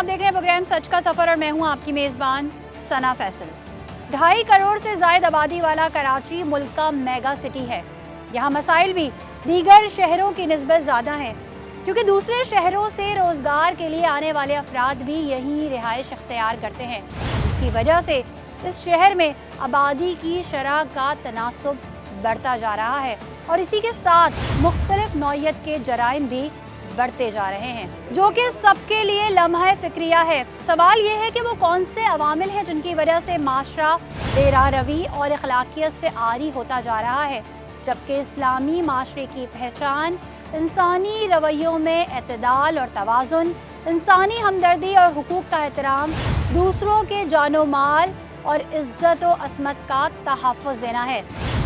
آپ دیکھ رہے ہیں پروگرام سچ کا سفر اور میں ہوں آپ کی میزبان ثنا فیصل۔ 2.5 کروڑ سے زائد آبادی والا کراچی ملک کا میگا سٹی ہے۔ یہاں مسائل بھی دیگر شہروں کی نسبت زیادہ ہیں کیونکہ دوسرے شہروں سے روزگار کے لیے آنے والے افراد بھی یہیں رہائش اختیار کرتے ہیں، جس کی وجہ سے اس شہر میں آبادی کی شرح کا تناسب بڑھتا جا رہا ہے اور اسی کے ساتھ مختلف نوعیت کے جرائم بھی بڑھتے جا رہے ہیں، جو کہ سب کے لیے لمحہ فکریہ ہے۔ سوال یہ ہے کہ وہ کون سے عوامل ہیں جن کی وجہ سے معاشرہ بے راہ روی اور اخلاقیت سے عاری ہوتا جا رہا ہے، جبکہ اسلامی معاشرے کی پہچان انسانی رویوں میں اعتدال اور توازن، انسانی ہمدردی اور حقوق کا احترام، دوسروں کے جان و مال اور عزت و عصمت کا تحفظ دینا ہے۔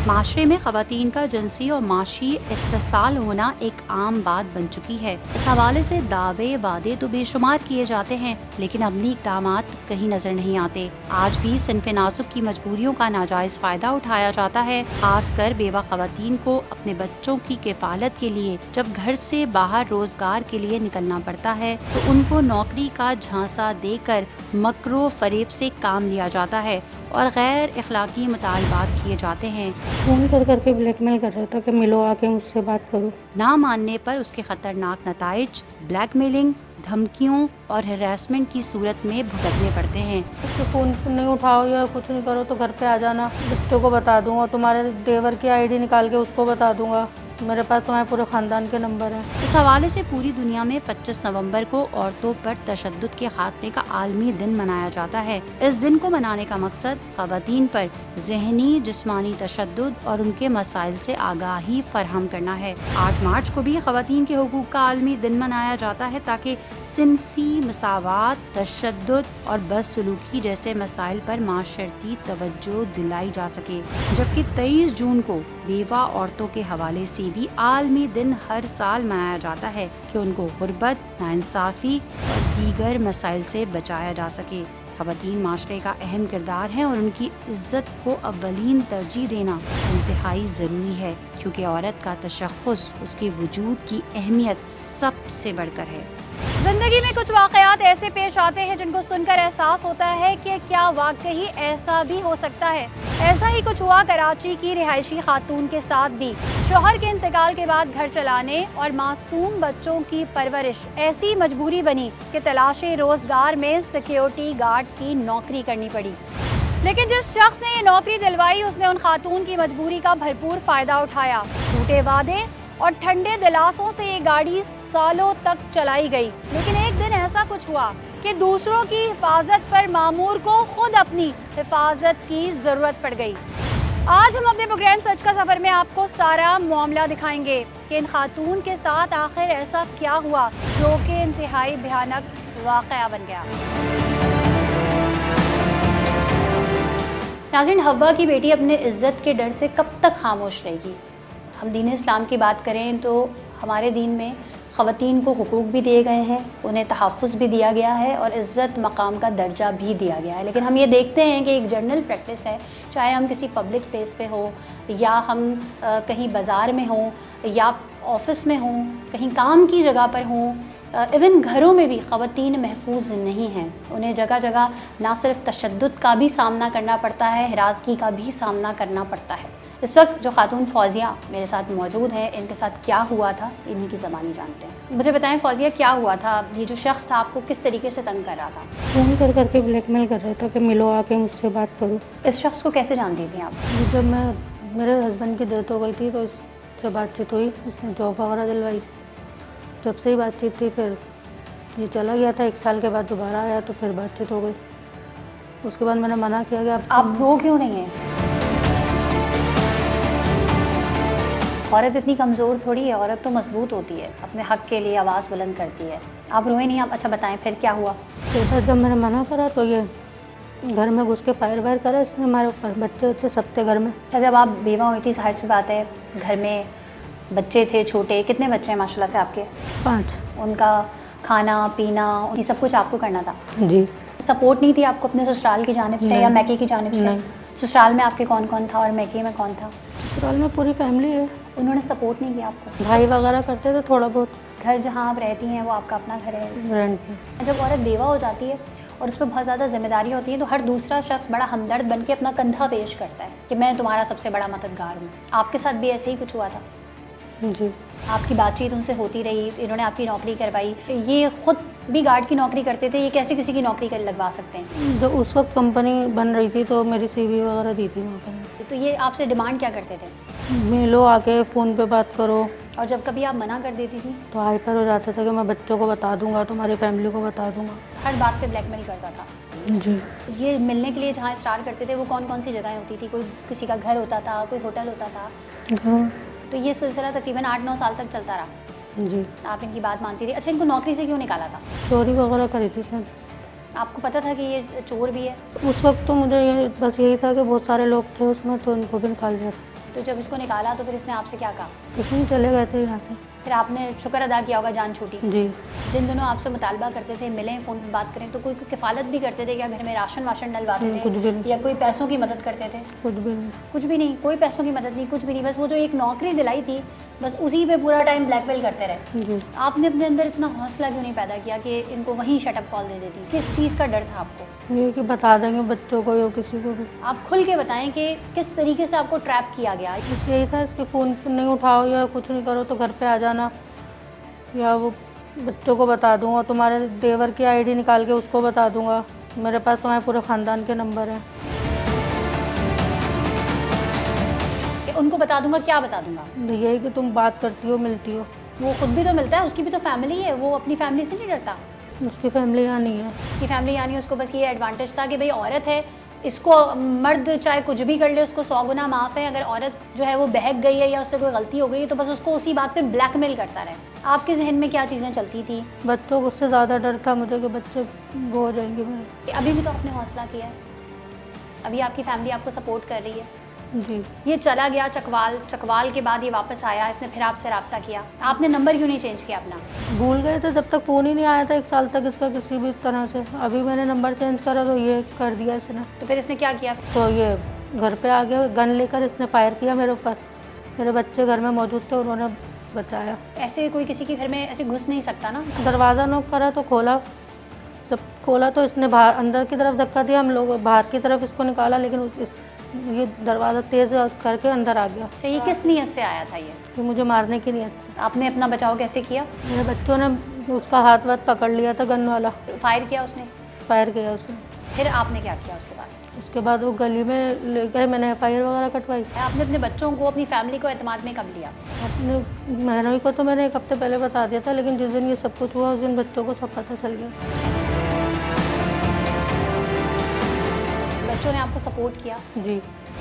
معاشرے میں خواتین کا جنسی اور معاشی استحصال ہونا ایک عام بات بن چکی ہے۔ اس حوالے سے دعوے وعدے تو بے شمار کیے جاتے ہیں لیکن عملی اقدامات کہیں نظر نہیں آتے۔ آج بھی صنف نازک کی مجبوریوں کا ناجائز فائدہ اٹھایا جاتا ہے، خاص کر بیوہ خواتین کو اپنے بچوں کی کفالت کے لیے جب گھر سے باہر روزگار کے لیے نکلنا پڑتا ہے تو ان کو نوکری کا جھانسا دے کر مکر و فریب سے کام لیا جاتا ہے اور غیر اخلاقی مطالبات کیے جاتے ہیں۔ فون کر کے بلیک میل کر رہا تھا کہ ملو آ کے مجھ سے بات کرو۔ نہ ماننے پر اس کے خطرناک نتائج بلیک میلنگ، دھمکیوں اور ہراسمنٹ کی صورت میں بھگتنے پڑتے ہیں۔ اس کے فون نہیں اٹھاؤ یا کچھ نہیں کرو تو گھر پہ آ جانا، بچوں کو بتا دوں گا، تمہارے دیور کی ID نکال کے اس کو بتا دوں گا، میرے پاس تمہارے پورے خاندان کے نمبر ہیں۔ اس حوالے سے پوری دنیا میں 25 نومبر کو عورتوں پر تشدد کے خاتمے کا عالمی دن منایا جاتا ہے۔ اس دن کو منانے کا مقصد خواتین پر ذہنی جسمانی تشدد اور ان کے مسائل سے آگاہی فراہم کرنا ہے۔ 8 مارچ کو بھی خواتین کے حقوق کا عالمی دن منایا جاتا ہے تاکہ صنفی مساوات، تشدد اور بدسلوکی جیسے مسائل پر معاشرتی توجہ دلائی جا سکے، جبکہ 23 جون کو بیوہ عورتوں کے حوالے سے بھی عالمی دن ہر سال منایا جاتا ہے کہ ان کو غربت، ناانصافی اور دیگر مسائل سے بچایا جا سکے۔ خواتین معاشرے کا اہم کردار ہیں اور ان کی عزت کو اولین ترجیح دینا انتہائی ضروری ہے کیونکہ عورت کا تشخص اس کے وجود کی اہمیت سب سے بڑھ کر ہے۔ زندگی میں کچھ واقعات ایسے پیش آتے ہیں جن کو سن کر احساس ہوتا ہے کہ کیا واقعی ایسا بھی ہو سکتا ہے۔ ایسا ہی کچھ ہوا کراچی کی رہائشی خاتون کے ساتھ بھی۔ شوہر کے انتقال کے بعد گھر چلانے اور معصوم بچوں کی پرورش ایسی مجبوری بنی کہ تلاش روزگار میں سیکیورٹی گارڈ کی نوکری کرنی پڑی، لیکن جس شخص نے یہ نوکری دلوائی اس نے ان خاتون کی مجبوری کا بھرپور فائدہ اٹھایا۔ جھوٹے وعدے اور ٹھنڈے دلاسوں سے یہ گاڑی سالوں تک چلائی گئی، لیکن ایک دن ایسا کچھ ہوا کہ دوسروں کی حفاظت پر مامور کو خود اپنی حفاظت کی ضرورت پڑ گئی۔ آج ہم اپنے پروگرام سچ کا سفر میں آپ کو سارا معاملہ دکھائیں گے کہ ان خاتون کے ساتھ آخر ایسا کیا ہوا جو کہ انتہائی بھیانک واقعہ بن گیا۔ ناظرین، حوا کی بیٹی اپنے عزت کے ڈر سے کب تک خاموش رہے گی؟ ہم دین اسلام کی بات کریں تو ہمارے دین میں خواتین کو حقوق بھی دیے گئے ہیں، انہیں تحفظ بھی دیا گیا ہے اور عزت مقام کا درجہ بھی دیا گیا ہے، لیکن ہم یہ دیکھتے ہیں کہ ایک جنرل پریکٹس ہے، چاہے ہم کسی پبلک پلیس پہ ہو یا ہم کہیں بازار میں ہوں یا آفس میں ہوں، کہیں کام کی جگہ پر ہوں، ایون گھروں میں بھی خواتین محفوظ نہیں ہیں۔ انہیں جگہ جگہ نہ صرف تشدد کا بھی سامنا کرنا پڑتا ہے، ہراسگی کا بھی سامنا کرنا پڑتا ہے۔ اس وقت جو خاتون فوزیہ میرے ساتھ موجود ہیں، ان کے ساتھ کیا ہوا تھا انہی کی زبانی جانتے ہیں۔ مجھے بتائیں فوزیہ، کیا ہوا تھا؟ یہ جو شخص تھا آپ کو کس طریقے سے تنگ کر رہا تھا؟ فون کر کے بلیک میل کر رہا تھا کہ ملو آ کے مجھ سے بات کرو۔ اس شخص کو کیسے جانتی تھیں آپ؟ جب میرے ہسبینڈ کی ڈیتھ ہو گئی تھی تو اس سے بات چیت ہوئی، اس نے جاب وغیرہ دلوائی، جب سے ہی بات چیت تھی، پھر یہ چلا گیا تھا، 1 سال کے بعد دوبارہ آیا تو پھر بات چیت ہو گئی۔ اس کے بعد میں نے منع کیا کہ آپ رو کیوں نہیں ہیں؟ عورت اتنی کمزور تھوڑی ہے، عورت تو مضبوط ہوتی ہے، اپنے حق کے لیے آواز بلند کرتی ہے۔ آپ روئے نہیں؟ آپ اچھا بتائیں پھر کیا ہوا؟ پھر جب میں نے منع کرا تو یہ گھر میں گھس کے فائر وائر کرا اس نے ہمارے اوپر، بچے سب تھے گھر میں۔ جب آپ بیوہ ہوئی تھی، ظاہر سی بات ہے گھر میں بچے تھے چھوٹے، کتنے بچے ہیں ماشاء اللہ سے آپ کے؟ 5۔ ان کا کھانا پینا یہ سب کچھ آپ کو کرنا تھا؟ جی۔ سپورٹ نہیں تھی آپ کو اپنے سسرال کی جانب سے یا میکے کی جانب سے؟ نہیں۔ سسرال میں آپ کے کون کون تھا اور میکے میں کون تھا؟ سسرال میں پوری فیملی ہے۔ انہوں نے سپورٹ نہیں کیا آپ کو؟ بھائی وغیرہ کرتے تھے تھوڑا بہت۔ گھر جہاں آپ رہتی ہیں وہ آپ کا اپنا گھر ہے؟ رینٹ پہ. جب عورت بیوہ ہو جاتی ہے اور اس پہ بہت زیادہ ذمہ داریاں ہوتی ہیں تو ہر دوسرا شخص بڑا ہمدرد بن کے اپنا کندھا پیش کرتا ہے کہ میں تمہارا سب سے بڑا مددگار ہوں. آپ کے ساتھ بھی ایسے ہی کچھ ہوا تھا؟ جی. آپ کی بات چیت ان سے ہوتی رہی، انہوں نے آپ کی نوکری کروائی. یہ خود بھی گارڈ کی نوکری کرتے تھے، یہ کیسے کسی کی نوکری لگوا سکتے ہیں؟ جب اس وقت کمپنی بن رہی تھی تو میری سی وی وغیرہ دی تھی وہاں پر. تو یہ آپ سے ڈیمانڈ کیا کرتے تھے؟ ملو آ کے فون پہ بات کرو. اور جب کبھی آپ منع کر دیتی تھی؟ تو ہائپر ہو جاتا تھا کہ میں بچوں کو بتا دوں گا، تمہاری فیملی کو بتا دوں گا. ہر بات پہ بلیک میل کرتا تھا؟ جی. یہ ملنے کے لیے جہاں اسٹارٹ کرتے تھے وہ کون کون سی جگہیں ہوتی تھی؟ کوئی کسی کا گھر ہوتا تھا، کوئی ہوٹل ہوتا تھا؟ ہاں. تو یہ سلسلہ تقریباً 8-9 سال تک چلتا رہا؟ جی. آپ ان کی بات مانتی تھی. اچھا، ان کو نوکری سے کیوں نکالا تھا؟ چوری وغیرہ کری تھی سر. آپ کو پتہ تھا کہ یہ چور بھی ہے؟ اس وقت تو مجھے یہ بس یہی تھا کہ بہت سارے لوگ تھے اس میں تو ان کو بھی نکال دیا تھا. تو جب اس کو نکالا تو پھر اس نے آپ سے کیا کہا؟ اس میں چلے گئے تھے یہاں سے. پھر آپ نے شکر ادا کیا ہوگا جان چھوٹی. جی. جن دنوں آپ سے مطالبہ کرتے تھے ملیں، فون پہ بات کریں، تو کوئی کفالت بھی کرتے تھے کیا؟ گھر میں راشن واشن ڈلواتے کچھ بھی تھے نہیں. یا کوئی پیسوں کی مدد کرتے تھے؟ کچھ بھی نہیں. کچھ بھی نہیں، کوئی پیسوں کی مدد نہیں، کچھ بھی نہیں. بس وہ جو ایک نوکری دلائی تھی بس اسی پہ پورا ٹائم بلیک میل کرتے رہے. جی. آپ نے اپنے اندر اتنا حوصلہ کیوں نہیں پیدا کیا کہ ان کو وہیں شٹ اپ کال دے دیتی؟ کس چیز کا ڈر تھا آپ کو؟ یہ کہ بتا دیں گے بچوں کو یا کسی کو بھی. آپ کھل کے بتائیں کہ کس طریقے سے آپ کو ٹریپ کیا گیا. بس یہی تھا اس کے فون نہیں اٹھاؤ یا کچھ نہیں کرو تو گھر پہ آ جانا، یا وہ بچوں کو بتا دوں گا، تمہارے دیور کی آئی ڈی نکال کے اس کو بتا دوں گا، میرے پاس تمہارے پورے خاندان کے نمبر ہیں. کہ ان کو بتا دوں گا؟ کیا بتا دوں گا؟ یہی کہ تم بات کرتی ہو، ملتی ہو. وہ خود بھی تو ملتا ہے، اس کی بھی تو فیملی ہے، وہ اپنی فیملی سے نہیں ڈرتا؟ اس کی فیملی یہاں نہیں ہے. اس کی فیملی یعنی اس کو بس یہ ایڈوانٹیج تھا کہ بھئی عورت ہے، اس کو مرد چاہے کچھ بھی کر لے اس کو 100 گنا معاف ہے. اگر عورت جو ہے وہ بہک گئی ہے یا اس سے کوئی غلطی ہو گئی ہے تو بس اس کو اسی بات پہ بلیک میل کرتا رہے. آپ کے ذہن میں کیا چیزیں چلتی تھیں؟ بچوں کو اس سے زیادہ ڈر تھا مجھے کہ بچے وہ ہو جائیں گے میرے. کہ ابھی بھی تو آپ نے حوصلہ کیا ہے، ابھی آپ کی فیملی آپ کو سپورٹ کر رہی ہے. جی. یہ چلا گیا چکوال کے بعد یہ واپس آیا، اس نے پھر آپ سے رابطہ کیا، آپ نے نمبر کیوں نہیں چینج کیا اپنا؟ بھول گئے تھے، جب تک فون ہی نہیں آیا تھا 1 سال تک اس کا کسی بھی طرح سے. ابھی میں نے نمبر چینج کرا تو یہ کر دیا اس نے. تو پھر اس نے کیا کیا؟ تو یہ گھر پہ آ گیا گن لے کر، اس نے فائر کیا میرے اوپر. میرے بچے گھر میں موجود تھے، انہوں نے بچایا. ایسے کوئی کسی کے گھر میں ایسے گھس نہیں سکتا نا. دروازہ نوک کرا تو کھولا، جب کھولا تو اس نے باہر اندر کی طرف دھکا دیا، ہم لوگ باہر کی طرف اس کو نکالا، لیکن یہ دروازہ تیز کر کے اندر آ گیا. یہ کس نیت سے آیا تھا؟ یہ مجھے مارنے کی نیت سے. آپ نے اپنا بچاؤ کیسے کیا؟ میرے بچوں نے اس کا ہاتھ واتھ پکڑ لیا تھا گن والا. فائر کیا اس نے؟ فائر کیا اس نے. پھر آپ نے کیا کیا اس کے بعد؟ اس کے بعد وہ گلی میں لے گئے، میں نے FIR وغیرہ کٹوائی. آپ نے اپنے بچوں کو اپنی فیملی کو اعتماد میں کب لیا؟ اپنے مہنوئی کو تو میں نے 1 ہفتے پہلے بتا دیا تھا، لیکن جس دن یہ سب کچھ ہوا اس دن بچوں کو سب پتہ چل گیا. بچوں نے آپ کو سپورٹ کیا؟ جی.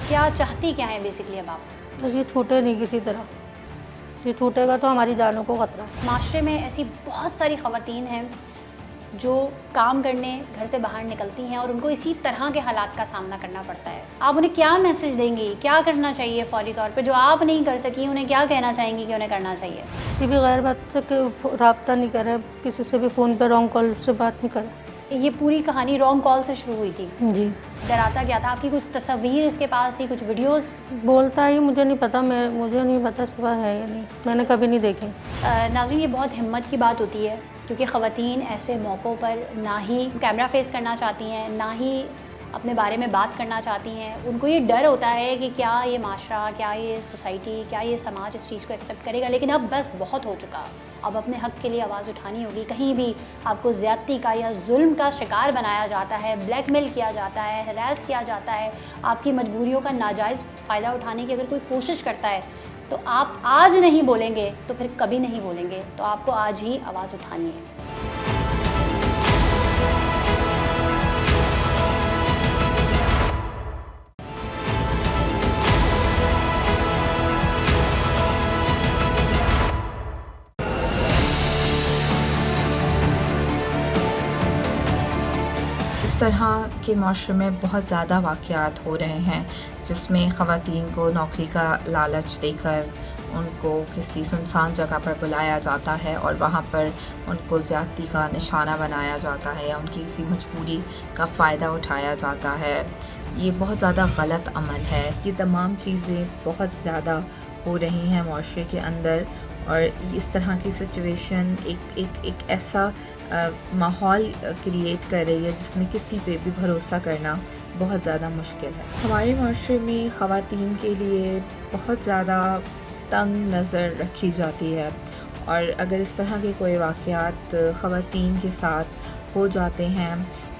کیا چاہتی کیا ہیں بیسکلی اب آپ؟ بس یہ چھوٹے نہیں کسی طرح، یہ چھوٹے گا تو ہماری جانوں کو خطرہ. معاشرے میں ایسی بہت ساری خواتین ہیں جو کام کرنے گھر سے باہر نکلتی ہیں اور ان کو اسی طرح کے حالات کا سامنا کرنا پڑتا ہے. آپ انہیں کیا میسج دیں گی، کیا کرنا چاہیے فوری طور پہ جو آپ نہیں کر سکی؟ انہیں کیا کہنا چاہیں گی کہ انہیں کرنا چاہیے؟ کسی بھی غیر بات سے رابطہ نہیں کرے، کسی سے بھی فون پہ رانگ کال سے بات نہیں کرے. یہ پوری کہانی رانگ کال سے شروع ہوئی تھی؟ جی. ڈراتا کیا تھا؟ آپ کی کچھ تصویر اس کے پاس تھی، کچھ ویڈیوز؟ بولتا ہی مجھے نہیں پتا، مجھے نہیں پتا اس کے پاس ہے یا نہیں، میں نے کبھی نہیں دیکھی. ناظرین، یہ بہت ہمت کی بات ہوتی ہے کیونکہ خواتین ایسے موقعوں پر نہ ہی کیمرہ فیس کرنا چاہتی ہیں، نہ ہی اپنے بارے میں بات کرنا چاہتی ہیں. ان کو یہ ڈر ہوتا ہے کہ کیا یہ معاشرہ، کیا یہ سوسائٹی، کیا یہ سماج اس چیز کو ایکسیپٹ کرے گا. لیکن اب بس بہت ہو چکا، اب اپنے حق کے لیے آواز اٹھانی ہوگی. کہیں بھی آپ کو زیادتی کا یا ظلم کا شکار بنایا جاتا ہے، بلیک میل کیا جاتا ہے، ہراس کیا جاتا ہے، آپ کی مجبوریوں کا ناجائز فائدہ اٹھانے کی اگر کوئی کوشش کرتا ہے تو آپ آج نہیں بولیں گے تو پھر کبھی نہیں بولیں گے. تو آپ کو آج ہی آواز اٹھانی ہے. اس طرح کے معاشرے میں بہت زیادہ واقعات ہو رہے ہیں جس میں خواتین کو نوکری کا لالچ دے کر ان کو کسی سنسان جگہ پر بلایا جاتا ہے اور وہاں پر ان کو زیادتی کا نشانہ بنایا جاتا ہے یا ان کی کسی مجبوری کا فائدہ اٹھایا جاتا ہے. یہ بہت زیادہ غلط عمل ہے. یہ تمام چیزیں بہت زیادہ ہو رہی ہیں معاشرے کے اندر اور اس طرح کی سچویشن ایک ایسا ماحول کریٹ کر رہی ہے جس میں کسی پہ بھی بھروسہ کرنا بہت زیادہ مشکل ہے. ہمارے معاشرے میں خواتین کے لیے بہت زیادہ تنگ نظر رکھی جاتی ہے، اور اگر اس طرح کے کوئی واقعات خواتین کے ساتھ ہو جاتے ہیں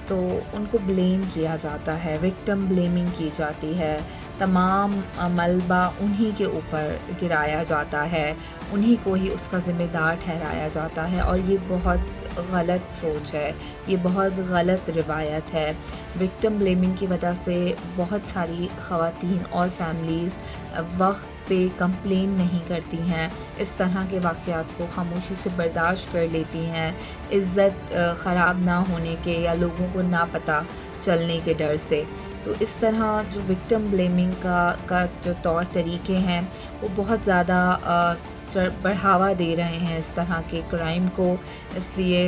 تو ان کو بلیم کیا جاتا ہے، وکٹم بلیمنگ کی جاتی ہے، تمام ملبہ انہی کے اوپر گرایا جاتا ہے، انہی کو ہی اس کا ذمہ دار ٹھہرایا جاتا ہے، اور یہ بہت غلط سوچ ہے، یہ بہت غلط روایت ہے. وکٹم بلیمنگ کی وجہ سے بہت ساری خواتین اور فیملیز وقت پہ کمپلین نہیں کرتی ہیں، اس طرح کے واقعات کو خاموشی سے برداشت کر لیتی ہیں، عزت خراب نہ ہونے کے یا لوگوں کو نہ پتہ چلنے کے ڈر سے. تو اس طرح جو وکٹم بلیمنگ کا جو طور طریقے ہیں وہ بہت زیادہ بڑھاوا دے رہے ہیں اس طرح کے کرائم کو. اس لیے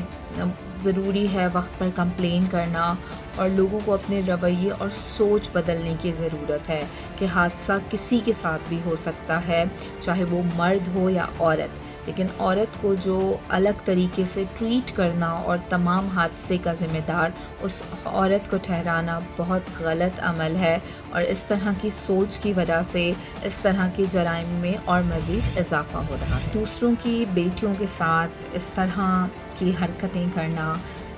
ضروری ہے وقت پر کمپلین کرنا، اور لوگوں کو اپنے رویے اور سوچ بدلنے کی ضرورت ہے کہ حادثہ کسی کے ساتھ بھی ہو سکتا ہے، چاہے وہ مرد ہو یا عورت. لیکن عورت کو جو الگ طریقے سے ٹریٹ کرنا اور تمام حادثے کا ذمہ دار اس عورت کو ٹھہرانا بہت غلط عمل ہے، اور اس طرح کی سوچ کی وجہ سے اس طرح کے جرائم میں اور مزید اضافہ ہو رہا ہے. دوسروں کی بیٹیوں کے ساتھ اس طرح کی حرکتیں کرنا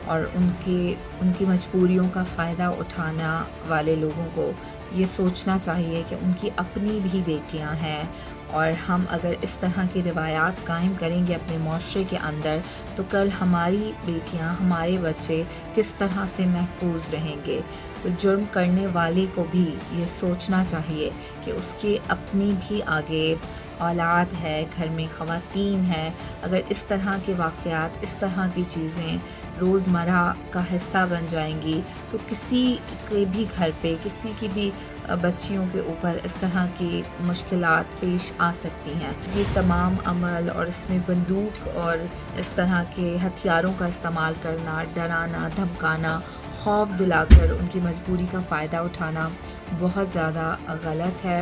اور ان کی مجبوریوں کا فائدہ اٹھانا والے لوگوں کو یہ سوچنا چاہیے کہ ان کی اپنی بھی بیٹیاں ہیں، اور ہم اگر اس طرح کی روایات قائم کریں گے اپنے معاشرے کے اندر تو کل ہماری بیٹیاں، ہمارے بچے کس طرح سے محفوظ رہیں گے. تو جرم کرنے والے کو بھی یہ سوچنا چاہیے کہ اس کے اپنی بھی آگے اولاد ہے، گھر میں خواتین ہیں. اگر اس طرح کے واقعات، اس طرح کی چیزیں روزمرہ کا حصہ بن جائیں گی تو کسی کے بھی گھر پہ، کسی کی بھی بچیوں کے اوپر اس طرح کی مشکلات پیش آ سکتی ہیں. یہ تمام عمل اور اس میں بندوق اور اس طرح کے ہتھیاروں کا استعمال کرنا، ڈرانا، دھمکانا، خوف دلا کر ان کی مجبوری کا فائدہ اٹھانا بہت زیادہ غلط ہے.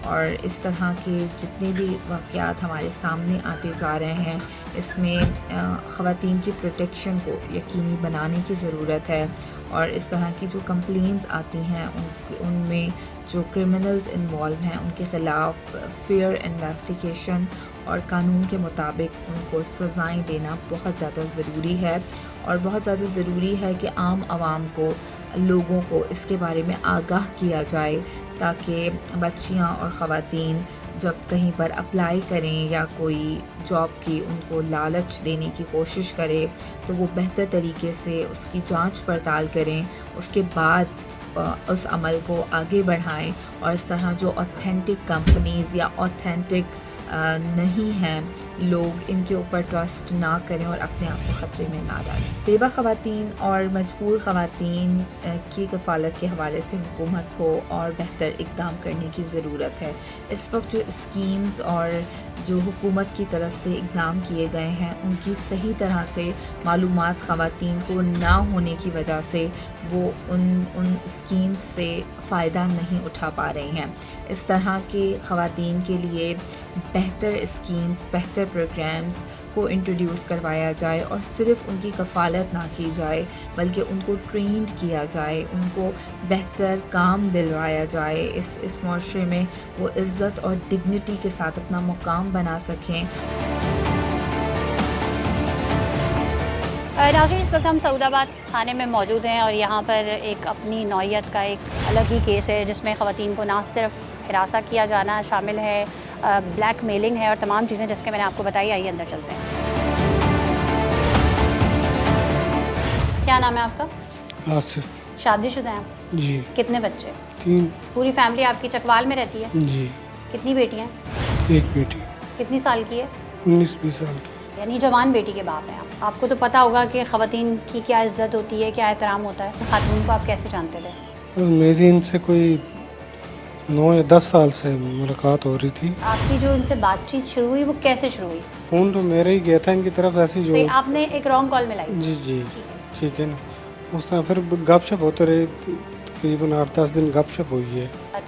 اور اس طرح کے جتنے بھی واقعات ہمارے سامنے آتے جا رہے ہیں اس میں خواتین کی پروٹیکشن کو یقینی بنانے کی ضرورت ہے. اور اس طرح کی جو کمپلینز آتی ہیں ان میں جو کرمنلز انوالو ہیں ان کے خلاف فیئر انویسٹیگیشن اور قانون کے مطابق ان کو سزائیں دینا بہت زیادہ ضروری ہے. اور بہت زیادہ ضروری ہے کہ عام عوام کو، لوگوں کو اس کے بارے میں آگاہ کیا جائے تاکہ بچیاں اور خواتین جب کہیں پر اپلائی کریں یا کوئی جاب کی ان کو لالچ دینے کی کوشش کرے تو وہ بہتر طریقے سے اس کی جانچ پڑتال کریں، اس کے بعد اس عمل کو آگے بڑھائیں. اور اس طرح جو اوتھینٹک کمپنیز یا اوتھینٹک نہیں ہیں لوگ، ان کے اوپر ٹرسٹ نہ کریں اور اپنے آپ کو خطرے میں نہ ڈالیں. بیوہ خواتین اور مجبور خواتین کی کفالت کے حوالے سے حکومت کو اور بہتر اقدام کرنے کی ضرورت ہے. اس وقت جو اسکیمز اور جو حکومت کی طرف سے اقدام کیے گئے ہیں ان کی صحیح طرح سے معلومات خواتین کو نہ ہونے کی وجہ سے وہ ان اسکیمز سے فائدہ نہیں اٹھا پا رہی ہیں. اس طرح کے خواتین کے لیے بہتر اسکیمز، بہتر پروگرامز کو انٹروڈیوس کروایا جائے، اور صرف ان کی کفالت نہ کی جائے بلکہ ان کو ٹرینڈ کیا جائے، ان کو بہتر کام دلوایا جائے، اس معاشرے میں وہ عزت اور ڈگنیٹی کے ساتھ اپنا مقام بنا سکیں. ناظرین، اس وقت ہم سعود آباد تھانے میں موجود ہیں اور یہاں پر ایک اپنی نوعیت کا ایک الگ ہی کیس ہے جس میں خواتین کو نہ صرف ہراساں کیا جانا شامل ہے، بلیک میلنگ ہے اور تمام چیزیں جس کے میں نے آپ کو بتائی. آئیے اندر چلتے ہیں. کیا نام ہے آپ کا؟ آصف. شادی شدہ ہیں؟ جی. کتنے بچے؟ 3. پوری فیملی آپ کی چکوال میں رہتی ہے؟ جی. کتنی بیٹیاں؟ 1 بیٹی. کتنی سال کی ہے؟ 19-20 سال کی. یعنی جوان بیٹی کے باپ ہیں آپ کو تو پتہ ہوگا کہ خواتین کی کیا عزت ہوتی ہے، کیا احترام ہوتا ہے. خاتون کو آپ کیسے جانتے تھے؟ میری ان سے کوئی 9 یا 10 سال سے ملاقات ہو رہی تھی. آپ کی جو ان سے بات چیت شروع ہوئی وہ کیسے شروع ہوئی؟ فون تو میرا ہی گیا تھا ان کی طرف، ایسی جو آپ نے ایک رانگ کال ملائی؟ جی جی ٹھیک ہے نا. اس طرح پھر گپ شپ ہوتے رہے، تقریباً 8-10 دن گپ شپ ہوئی ہے.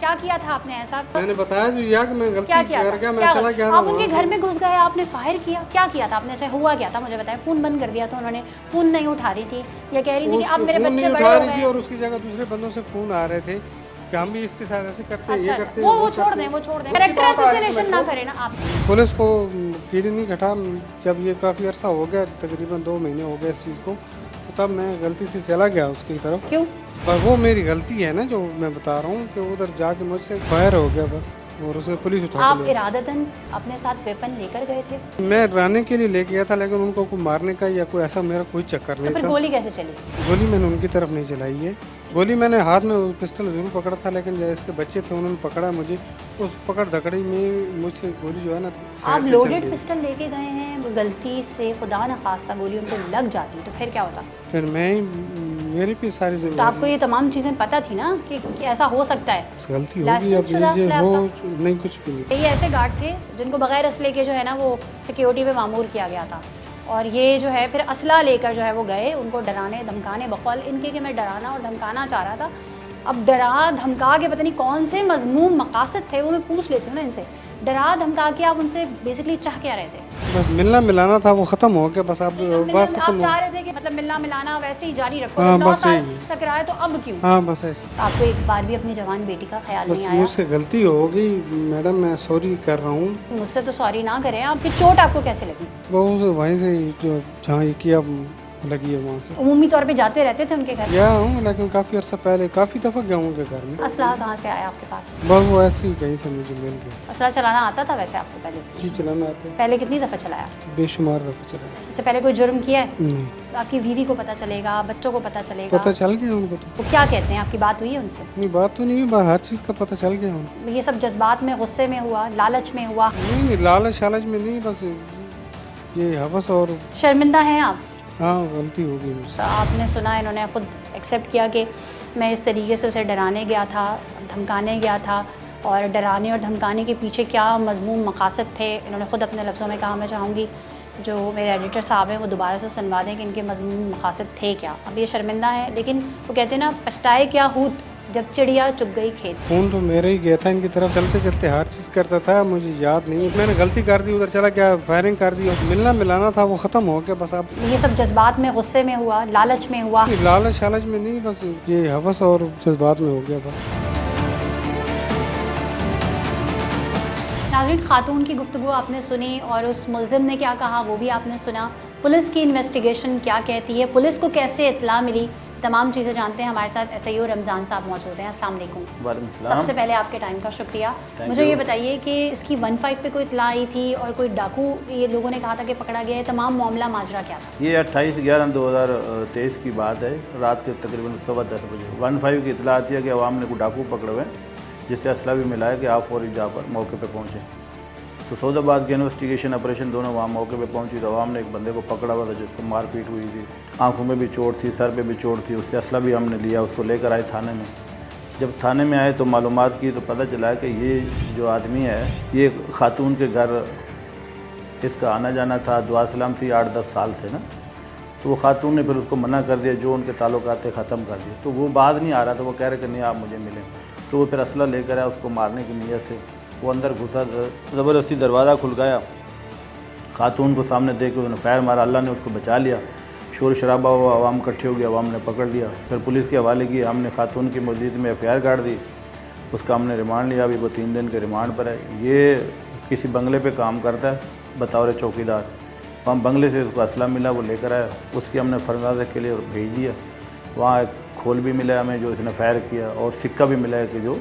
کیا کیا تھا آپ نے ایسا؟ میں نے بتایا جو یا کہ میں غلطی کیا کیا کر گیا، میں تھا؟ چلا گیا تھا آپ ان کے وہاں گھر میں گھس گئے، آپ نے فائر کیا کیا تھا آپ نے؟ اچھا ہوا کیا تھا مجھے بتائیں؟ فون بند کر دیا تو انہوں نے، فون نہیں اٹھا رہی تھی یا کہہ رہی تھی کہ اب میرے فون بچے نہیں بڑے اٹھا ہو رہی تھی گئے؟ اور اس کی جگہ دوسرے بندوں سے فون آ رہے تھے کہ ہم بھی اس کے ساتھ ایسے کرتے ہیں، اچھا یہ کرتے اچھا، ہیں، وہ چھوڑ دیں، وہ چھوڑ دیں، کریکٹر اسیسینیشن نہ کریں نا آپ۔ پولیس کو کیڑی نہیں کھٹا، جب یہ کافی عرصہ ہو گیا، تقریباً 2 مہینے ہو گئے اس چیز کو، تو تب میں غلطی سے چلا گیا اس کی طرف۔ کیوں؟ بس وہ میری غلطی ہے نا، جو میں بتا رہا ہوں کہ ادھر جا کے مجھ سے فائر ہو گیا بس، اور اسے پولیس اٹھا آپ کے لے۔ ارادتاً اپنے ساتھ ویپن لے کر گئے تھے؟ میں ڈرانے کے لیے لے کے گیا تھا، لیکن ان کو کوئی مارنے کا یا کوئی ایسا میرا کوئی چکر تو نہیں پھر تھا۔ گولی کیسے چلی؟ گولی میں نے ان کی طرف نہیں چلائی ہے، گولی میں نے ہاتھ میں پسٹل ضرور پکڑا تھا، لیکن جو اس کے بچے تھے انہوں نے پکڑا مجھے، اس پکڑ دھکڑی میں مجھ سے گولی جو ہے نا آپ سائڈ پہ چل لوڈڈ گئی۔ پسٹل لے کے گئے ہیں، غلطی سے خدا نخواستہ گولی ان کو لگ جاتی تو پھر کیا ہوتا؟ پھر میں ہی، میری بھی ساری ذمہ تو آپ کو داری، یہ تمام چیزیں پتہ تھی نا کہ ایسا ہو سکتا ہے؟ غلطی ہوگی، لائسنس اب شدہ یہ اسلحہ ہو آپ نہیں، کچھ بھی نہیں۔ یہ ایسے گارڈ تھے جن کو بغیر اسلحے کے جو ہے نا وہ سیکیورٹی پہ معمور کیا گیا تھا، اور یہ جو ہے پھر اسلحہ لے کر جو ہے وہ گئے ان کو ڈرانے دھمکانے، بقول ان کے کہ میں ڈرانا اور دھمکانا چاہ رہا تھا۔ اب ڈرا دھمکا کے پتہ نہیں کون سے مذموم مقاصد تھے، وہ میں پوچھ لیتی ہوں نا ان سے، ڈرا دھمکا کے آپ ان سے بیسکلی چاہ کیا رہے تھے؟ بس ملنا ملانا تھا، وہ ختم ہو گیا، بس اب بات آپ ختم ہو۔ چاہ رہے تھے کہ مطلب ملنا ملانا ویسے ہی جاری رکھو، ہاں، 9 بس سال یہی۔ ٹکرائے تو اب کیوں؟ ہاں بس ایسے، آپ کو ایک بار بھی اپنی جوان بیٹی کا خیال بس نہیں آیا؟ مجھ سے غلطی ہو گئی میڈم، میں سوری کر رہا ہوں۔ مجھ سے تو سوری نہ کریں آپ، کی چوٹ آپ کو کیسے لگی؟ وہ وہیں سے جو جہاں یہ کیا لگی ہے وہاں سے عمومی طور پہ جاتے رہتے تھے ان کے گھر؟ گیا ہوں، لیکن کافی عرصہ پہلے کافی دفعہ گیا ہوں ان کے گھر میں، اسلحہ کہاں سے آیا آپ کے پاس؟ بس وہ ایسے ہی کہیں سے مجھے مل گیا۔ اسلحہ چلانا آتا تھا ویسے آپ کو پہلے؟ جی چلانا آتا ہے، پہلے کتنی دفعہ چلایا؟ بے شمار دفعہ چلا۔ اس سے پہلے کوئی جرم کیا ہے؟ نہیں، آپ کی بیوی کو پتہ چلے گا، بچوں کو پتہ چلے گا، پتہ چل گیا ان کو تو، وہ کیا کہتے ہیں؟ آپ کی بات ہوئی ہے ان سے؟ نہیں بات تو نہیں ہوئی، ہر چیز کا پتہ چل گیا ان کو۔ یہ سب جذبات میں، غصے میں ہوا، لالچ میں ہوا؟ نہیں لالچ شالچ میں نہیں، بس یہ ہوس اور شرمندہ ہیں آپ؟ ہاں غلطی ہو گئی مجھ سے۔ آپ نے سنا انہوں نے خود ایکسیپٹ کیا کہ میں اس طریقے سے اسے ڈرانے گیا تھا، دھمکانے گیا تھا، اور ڈرانے اور دھمکانے کے پیچھے کیا مضمون مقاصد تھے انہوں نے خود اپنے لفظوں میں کہا۔ میں چاہوں گی جو میرے ایڈیٹر صاحب ہیں وہ دوبارہ سے سنوا دیں کہ ان کے مضمون مقاصد تھے کیا۔ اب یہ شرمندہ ہیں، لیکن وہ کہتے ہیں نا پچھتائے کیا ہوت جب چڑیا چگ گئی کھیت۔ فون تو میرا ہی گیا تھا ان کی طرف، چلتے چلتے ہر چیز کرتا تھا، مجھے یاد نہیں، میں نے غلطی کر دی، ادھر چلا گیا، فائرنگ کر دی، ملنا ملانا تھا وہ ختم ہو گیا، بس اب یہ سب جذبات میں، غصے میں ہوا، لالچ میں ہوا؟ لالچ شالچ میں نہیں، بس یہ ہوس اور جذبات میں ہو گیا بس۔ ناظرین، خاتون کی گفتگو آپ نے سنی اور اس ملزم نے کیا کہا وہ بھی آپ نے سنا۔ پولیس کی انویسٹیگیشن کیا کہتی ہے، پولیس کو کیسے اطلاع ملی، تمام چیزیں جانتے ہیں۔ ہمارے ساتھ SIO رمضان صاحب موجود ہیں۔ السلام علیکم۔ وعلیکم السلام۔ سب سے پہلے آپ کے ٹائم کا شکریہ۔ Thank مجھے you۔ یہ بتائیے کہ اس کی 15 پہ کوئی اطلاع آئی تھی اور کوئی ڈاکو یہ لوگوں نے کہا تھا کہ پکڑا گیا ہے، تمام معاملہ ماجرا کیا تھا؟ یہ 28/11/2023 کی بات ہے، رات کے تقریباً 10:15 بجے 15 کی اطلاع آتی ہے کہ عوام نے کوئی ڈاکو پکڑے ہوئے ہیں، جس سے اسلحہ بھی ملا ہے کہ آپ فوری جا پر موقع پہ پہنچیں۔ تو سعود آباد کے انویسٹیگیشن آپریشن دونوں وہاں موقع پہ پہنچی تو عوام نے ایک بندے کو پکڑا ہوا تھا جس کو مار پیٹ ہوئی تھی، آنکھوں میں بھی چوٹ تھی، سر پہ بھی چوٹ تھی، اس سے اسلحہ بھی ہم نے لیا، اس کو لے کر آئے تھانے میں۔ جب تھانے میں آئے تو معلومات کی تو پتہ چلا کہ یہ جو آدمی ہے یہ خاتون کے گھر اس کا آنا جانا تھا، دعا سلام تھی 8-10 سال سے نا، تو وہ خاتون نے پھر اس کو منع کر دیا، جو ان کے تعلقات تھے ختم کر دیے، تو وہ بعد نہیں آ رہا تھا، وہ کہہ رہے کہ نہیں آپ مجھے ملیں، تو وہ پھر اسلحہ لے کر آیا اس کو مارنے کی نیت سے۔ وہ اندر گھسا، زبردستی دروازہ کھلگایا، خاتون کو سامنے دیکھ کے انہوں نے فائر مارا، اللہ نے اس کو بچا لیا، شور شرابہ ہوا، عوام اکٹھے ہو گیا، عوام نے پکڑ لیا، پھر پولیس کے حوالے کیا، ہم نے خاتون کی موجودگی میں FIR کاٹ دی، اس کا ہم نے ریمانڈ لیا، ابھی وہ 3 دن کے ریمانڈ پر ہے۔ یہ کسی بنگلے پہ کام کرتا ہے بطور چوکیدار، وہاں بنگلے سے اس کو اسلحہ ملا، وہ لے کر آیا، اس کی ہم نے فرنگازے کے لیے بھیج دیا، وہاں ایک کھول بھی ملا ہمیں جو اس نے فائر کیا، اور سکہ بھی ملا ہے کہ جو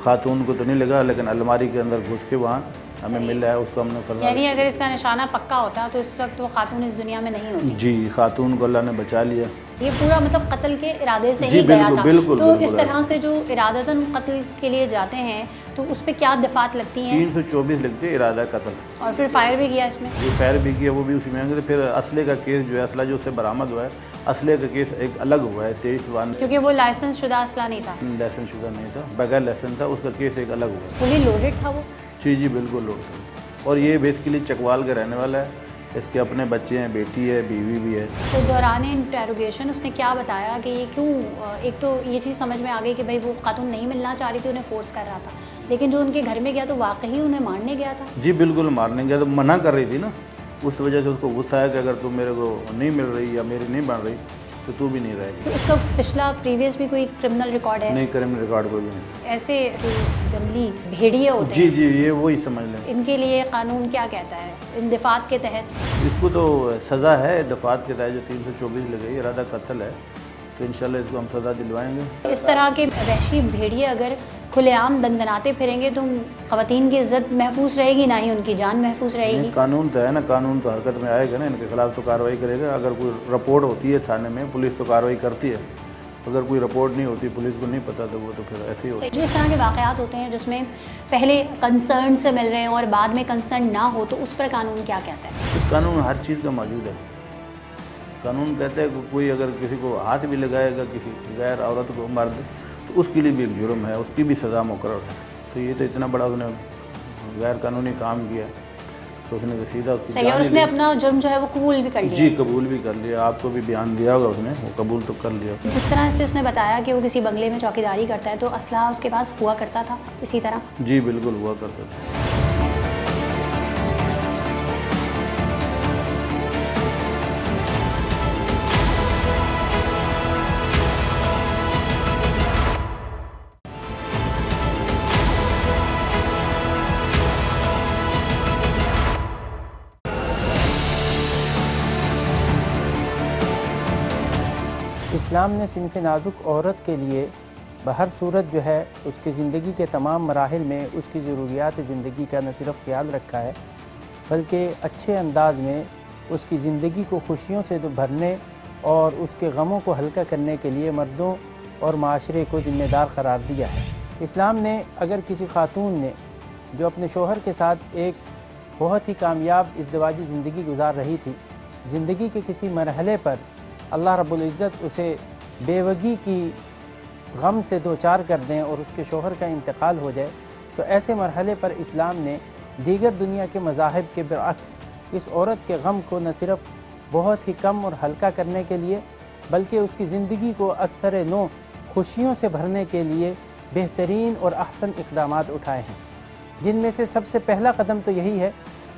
خاتون کو تو نہیں لگا لیکن الماری کے اندر گھس کے وہاں ہمیں مل رہا ہے، اس کو ہم نے فرمایا۔ یعنی اگر اس کا نشانہ پکا ہوتا تو اس وقت وہ خاتون اس دنیا میں نہیں ہوتی؟ جی، خاتون کو اللہ نے بچا لیا۔ یہ پورا مطلب قتل کے ارادے سے جی ہی گیا بالکل تھا؟ بالکل تو اس بالکل۔ طرح سے جو ارادتاً قتل کے لیے جاتے ہیں تو اس پہ کیا دفعات لگتی ہیں؟ 324 لکھتے ارادہ قتل، اور پھر فائر بھی کیا اس میں؟ جو فائر بھی کیا وہ بھی اسی میں ہے۔ پھر اسلحے کا کیس جو ہے، اسلحہ جو اس سے برآمد ہوا ہے، اسلحے کا کیس ایک الگ ہوا ہے 23/1، کیونکہ وہ لائسنس شدہ اسلحہ نہیں تھا، لائسنس شدہ نہیں تھا، بغیر لائسنس تھا، اس کا کیس ایک الگ ہوا ہے۔ فلی لوڈڈ تھا وہ؟ جی بالکل لوگ تھا، اور یہ بیسیکلی چکوال کا رہنے والا ہے، اس کے اپنے بچے ہیں, بیٹی ہے, بیوی بھی ہے. تو دوران انٹروگیشن اس نے کیا بتایا کہ یہ کیوں, ایک تو یہ چیز سمجھ میں آ گئی کہ بھائی وہ خاتون نہیں ملنا چاہ رہی تھی, انہیں فورس کر رہا تھا, لیکن جو ان کے گھر میں گیا تو واقعی انہیں مارنے گیا تھا. جی بالکل مارنے گیا, تو منع کر رہی تھی نا, اس وجہ سے اس کو غصہ ہے کہ اگر تم میرے کو نہیں مل رہی یا میری نہیں بن رہی تو تو بھی نہیں رہے گی. تو اس کا پچھلا پریویس بھی کوئی کرمنل ریکارڈ ہے؟ نہیں, کرمنل ریکارڈ کوئی بھی نہیں. ایسے جو جنگلی بھیڑیے ہوتے جی ہیں, جی یہ وہی سمجھ لیں. ان کے لیے قانون کیا کہتا ہے ان دفعات کے تحت؟ اس کو تو سزا ہے دفعات کے تحت جو 324 لگائی, ارادہ قتل ہے, تو انشاءاللہ اس کو ہم سزا دلوائیں گے. اس طرح کے وحشی بھیڑیے اگر کھلے عام دندناتے پھریں گے تو خواتین کی عزت محفوظ رہے گی, نہ ہی ان کی جان محفوظ رہے گی. قانون تو ہے نا, قانون تو حرکت میں آئے گا نا, ان کے خلاف تو کارروائی کرے گا. اگر کوئی رپورٹ ہوتی ہے تھانے میں, پولیس تو کارروائی کرتی ہے. اگر کوئی رپورٹ نہیں ہوتی, پولیس کو نہیں پتہ, تو وہ تو پھر ایسے ہی ہوتا ہے. جو اس طرح کے واقعات ہوتے ہیں جس میں پہلے کنسرن سے مل رہے ہیں اور بعد میں کنسرن نہ ہو, تو اس پر قانون کیا کہتا ہے؟ قانون ہر چیز کا موجود ہے. قانون کہتا ہے کہ کوئی اگر کسی کو ہاتھ بھی لگائے گا کسی غیر عورت کو مرد, تو اس کے لیے بھی ایک جرم ہے, اس کی بھی سزا مقرر ہے. تو یہ تو اتنا بڑا اس نے غیر قانونی کام کیا, تو اس نے سیدھا اس کی صحیح, اور اس نے اپنا جرم جو ہے وہ قبول بھی کر لیا. جی قبول بھی کر لیا. آپ کو بھی بیان دیا ہوگا اس نے, وہ قبول تو کر لیا. جس طرح سے اس نے بتایا کہ وہ کسی بنگلے میں چوکیداری کرتا ہے, تو اسلحہ اس کے پاس ہوا کرتا تھا اسی طرح؟ جی بالکل ہوا کرتا تھا. اسلام نے صنف نازک عورت کے لیے بہر صورت جو ہے اس کی زندگی کے تمام مراحل میں اس کی ضروریات زندگی کا نہ صرف خیال رکھا ہے, بلکہ اچھے انداز میں اس کی زندگی کو خوشیوں سے بھرنے اور اس کے غموں کو ہلکا کرنے کے لیے مردوں اور معاشرے کو ذمہ دار قرار دیا ہے. اسلام نے اگر کسی خاتون نے جو اپنے شوہر کے ساتھ ایک بہت ہی کامیاب ازدواجی زندگی گزار رہی تھی, زندگی کے کسی مرحلے پر اللہ رب العزت اسے بیوگی کی غم سے دوچار کر دیں اور اس کے شوہر کا انتقال ہو جائے, تو ایسے مرحلے پر اسلام نے دیگر دنیا کے مذاہب کے برعکس اس عورت کے غم کو نہ صرف بہت ہی کم اور ہلکا کرنے کے لیے, بلکہ اس کی زندگی کو از سر نو خوشیوں سے بھرنے کے لیے بہترین اور احسن اقدامات اٹھائے ہیں. جن میں سے سب سے پہلا قدم تو یہی ہے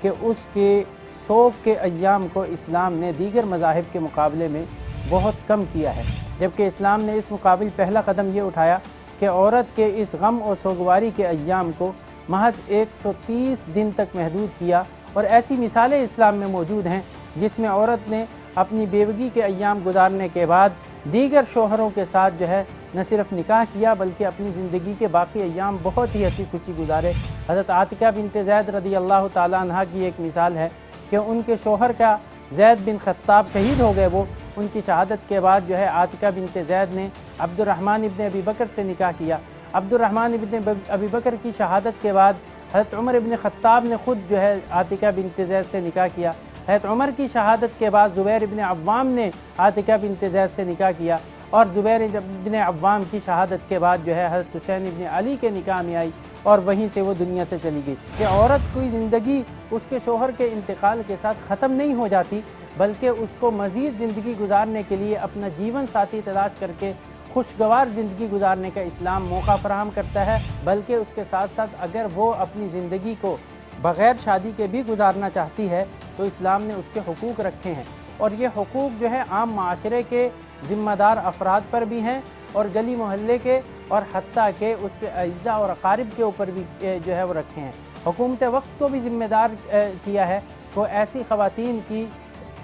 کہ اس کے سوگ کے ایام کو اسلام نے دیگر مذاہب کے مقابلے میں بہت کم کیا ہے, جبکہ اسلام نے اس مقابل پہلا قدم یہ اٹھایا کہ عورت کے اس غم اور سوگواری کے ایام کو محض 130 دن تک محدود کیا. اور ایسی مثالیں اسلام میں موجود ہیں جس میں عورت نے اپنی بیوگی کے ایام گزارنے کے بعد دیگر شوہروں کے ساتھ جو ہے نہ صرف نکاح کیا بلکہ اپنی زندگی کے باقی ایام بہت ہی ہنسی خوشی گزارے. حضرت عاتکہ بنت زید رضی اللہ تعالیٰ عنہ کی ایک مثال ہے کہ ان کے شوہر کا زید بن خطاب شہید ہو گئے. وہ ان کی شہادت کے بعد جو ہے عاتکہ بنت زید نے عبد الرحمن ابن ابی بکر سے نکاح کیا. عبد الرحمن ابن ابی بکر کی شہادت کے بعد حضرت عمر ابن خطاب نے خود جو ہے عاتکہ بنت زید سے نکاح کیا. حضرت عمر کی شہادت کے بعد زبیر ابن عوام نے عاتکہ بنت زید سے نکاح کیا, اور زبیر ابن عوام کی شہادت کے بعد جو ہے حضرت حسین ابن علی کے نکاح میں آئی اور وہیں سے وہ دنیا سے چلی گئی. کہ عورت کی زندگی اس کے شوہر کے انتقال کے ساتھ ختم نہیں ہو جاتی, بلکہ اس کو مزید زندگی گزارنے کے لیے اپنا جیون ساتھی تلاش کر کے خوشگوار زندگی گزارنے کا اسلام موقع فراہم کرتا ہے. بلکہ اس کے ساتھ ساتھ اگر وہ اپنی زندگی کو بغیر شادی کے بھی گزارنا چاہتی ہے تو اسلام نے اس کے حقوق رکھے ہیں, اور یہ حقوق جو ہے عام معاشرے کے ذمہ دار افراد پر بھی ہیں اور گلی محلے کے, اور حتیٰ کہ اس کے اعزاء اور اقارب کے اوپر بھی جو ہے وہ رکھے ہیں. حکومت وقت کو بھی ذمہ دار کیا ہے وہ ایسی خواتین کی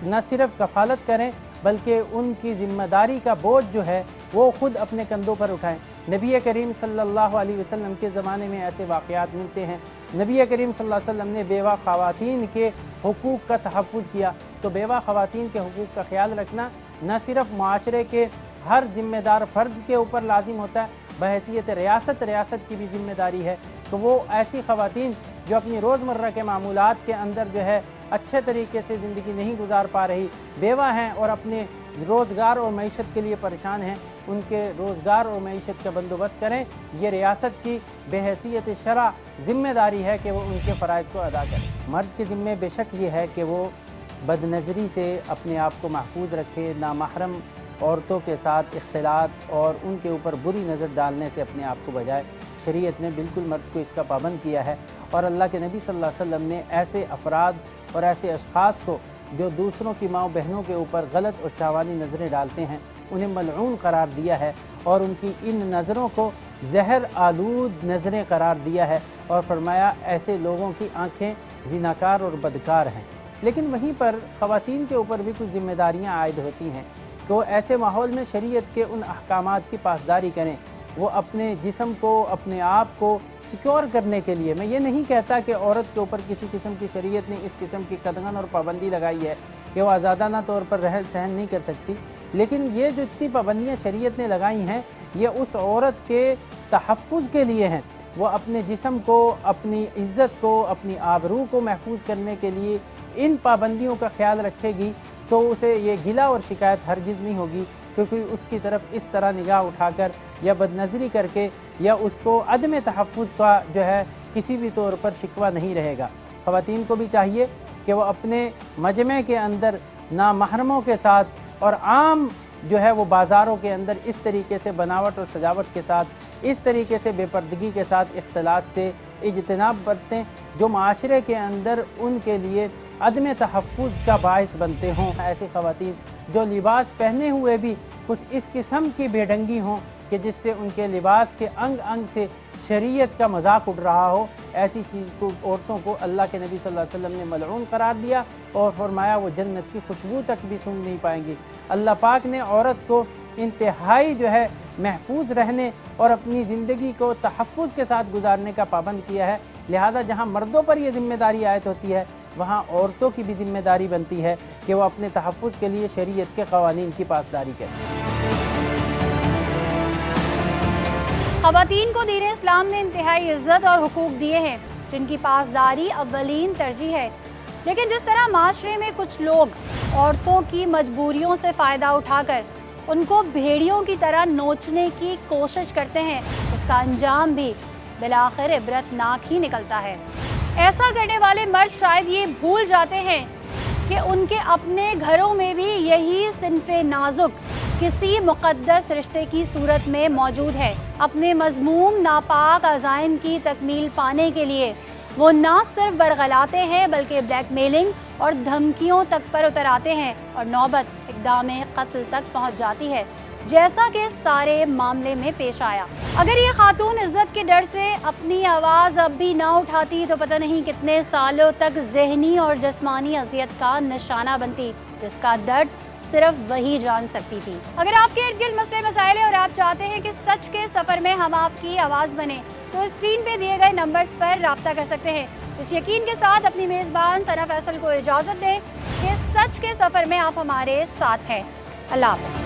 نہ صرف کفالت کریں بلکہ ان کی ذمہ داری کا بوجھ جو ہے وہ خود اپنے کندھوں پر اٹھائیں. نبی کریم صلی اللہ علیہ وسلم کے زمانے میں ایسے واقعات ملتے ہیں. نبی کریم صلی اللہ علیہ وسلم نے بیوہ خواتین کے حقوق کا تحفظ کیا. تو بیوہ خواتین کے حقوق کا خیال رکھنا نہ صرف معاشرے کے ہر ذمہ دار فرد کے اوپر لازم ہوتا ہے, بحیثیت ریاست کی بھی ذمہ داری ہے کہ وہ ایسی خواتین جو اپنی روزمرہ کے معمولات کے اندر جو ہے اچھے طریقے سے زندگی نہیں گزار پا رہی, بیوہ ہیں اور اپنے روزگار اور معیشت کے لیے پریشان ہیں, ان کے روزگار اور معیشت کا بندوبست کریں. یہ ریاست کی بحیثیت شرع ذمہ داری ہے کہ وہ ان کے فرائض کو ادا کریں. مرد کے ذمے بے شک یہ ہے کہ وہ بد نظری سے اپنے آپ کو محفوظ رکھے، نامحرم عورتوں کے ساتھ اختلاط اور ان کے اوپر بری نظر ڈالنے سے اپنے آپ کو بچائے۔ شریعت نے بالکل مرد کو اس کا پابند کیا ہے، اور اللہ کے نبی صلی اللہ علیہ وسلم نے ایسے افراد اور ایسے اشخاص کو جو دوسروں کی ماں و بہنوں کے اوپر غلط اور چاوانی نظریں ڈالتے ہیں انہیں ملعون قرار دیا ہے، اور ان کی ان نظروں کو زہر آلود نظریں قرار دیا ہے، اور فرمایا ایسے لوگوں کی آنکھیں زناکار اور بدکار ہیں۔ لیکن وہیں پر خواتین کے اوپر بھی کچھ ذمہ داریاں عائد ہوتی ہیں کہ وہ ایسے ماحول میں شریعت کے ان احکامات کی پاسداری کریں۔ وہ اپنے جسم کو، اپنے آپ کو سیکیور کرنے کے لیے، میں یہ نہیں کہتا کہ عورت کے اوپر کسی قسم کی شریعت نے اس قسم کی قدغن اور پابندی لگائی ہے کہ وہ آزادانہ طور پر رہن سہن نہیں کر سکتی، لیکن یہ جو اتنی پابندیاں شریعت نے لگائی ہیں یہ اس عورت کے تحفظ کے لیے ہیں۔ وہ اپنے جسم کو، اپنی عزت کو، اپنی آبرو کو محفوظ کرنے کے لیے ان پابندیوں کا خیال رکھے گی تو اسے یہ گلہ اور شکایت ہرگز نہیں ہوگی، کیونکہ اس کی طرف اس طرح نگاہ اٹھا کر یا بد نظری کر کے یا اس کو عدم تحفظ کا جو ہے کسی بھی طور پر شکوہ نہیں رہے گا۔ خواتین کو بھی چاہیے کہ وہ اپنے مجمع کے اندر نامحرموں کے ساتھ اور عام جو ہے وہ بازاروں کے اندر اس طریقے سے بناوٹ اور سجاوٹ کے ساتھ، اس طریقے سے بے پردگی کے ساتھ اختلاط سے اجتناب برتیں جو معاشرے کے اندر ان کے لیے عدم تحفظ کا باعث بنتے ہوں۔ ایسی خواتین جو لباس پہنے ہوئے بھی کچھ اس قسم کی بے ڈھنگی ہوں کہ جس سے ان کے لباس کے انگ انگ سے شریعت کا مذاق اڑ رہا ہو، ایسی چیز کو عورتوں کو اللہ کے نبی صلی اللہ علیہ وسلم نے ملعون قرار دیا اور فرمایا وہ جنت کی خوشبو تک بھی سونگھ نہیں پائیں گی۔ اللہ پاک نے عورت کو انتہائی جو ہے محفوظ رہنے اور اپنی زندگی کو تحفظ کے ساتھ گزارنے کا پابند کیا ہے، لہذا جہاں مردوں پر یہ ذمہ داری عائد ہوتی ہے وہاں عورتوں کی بھی ذمہ داری بنتی ہے کہ وہ اپنے تحفظ کے لیے شریعت کے قوانین کی پاسداری کریں۔ خواتین کو دین اسلام نے انتہائی عزت اور حقوق دیے ہیں جن کی پاسداری اولین ترجیح ہے، لیکن جس طرح معاشرے میں کچھ لوگ عورتوں کی مجبوریوں سے فائدہ اٹھا کر ان کو بھیڑیوں کی طرح نوچنے کی کوشش کرتے ہیں، اس کا انجام بھی بالآخر عبرت ناک ہی نکلتا ہے۔ ایسا کرنے والے مرد شاید یہ بھول جاتے ہیں کہ ان کے اپنے گھروں میں بھی یہی صنف نازک کسی مقدس رشتے کی صورت میں موجود ہے۔ اپنے مذموم ناپاک عزائم کی تکمیل پانے کے لیے وہ نہ صرف برگلاتے ہیں بلکہ بلیک میلنگ اور دھمکیوں تک پر اتر آتے ہیں اور نوبت اقدام قتل تک پہنچ جاتی ہے، جیسا کہ سارے معاملے میں پیش آیا۔ اگر یہ خاتون عزت کے ڈر سے اپنی آواز اب بھی نہ اٹھاتی تو پتہ نہیں کتنے سالوں تک ذہنی اور جسمانی اذیت کا نشانہ بنتی، جس کا درد صرف وہی جان سکتی تھی۔ اگر آپ کے ارد گرد مسئلے مسائل ہیں اور آپ چاہتے ہیں کہ سچ کے سفر میں ہم آپ کی آواز بنیں تو اسکرین پہ دیے گئے نمبرز پر رابطہ کر سکتے ہیں۔ اس یقین کے ساتھ اپنی میزبان ثنا فیصل کو اجازت دیں کہ سچ کے سفر میں آپ ہمارے ساتھ ہیں۔ اللہ حافظ۔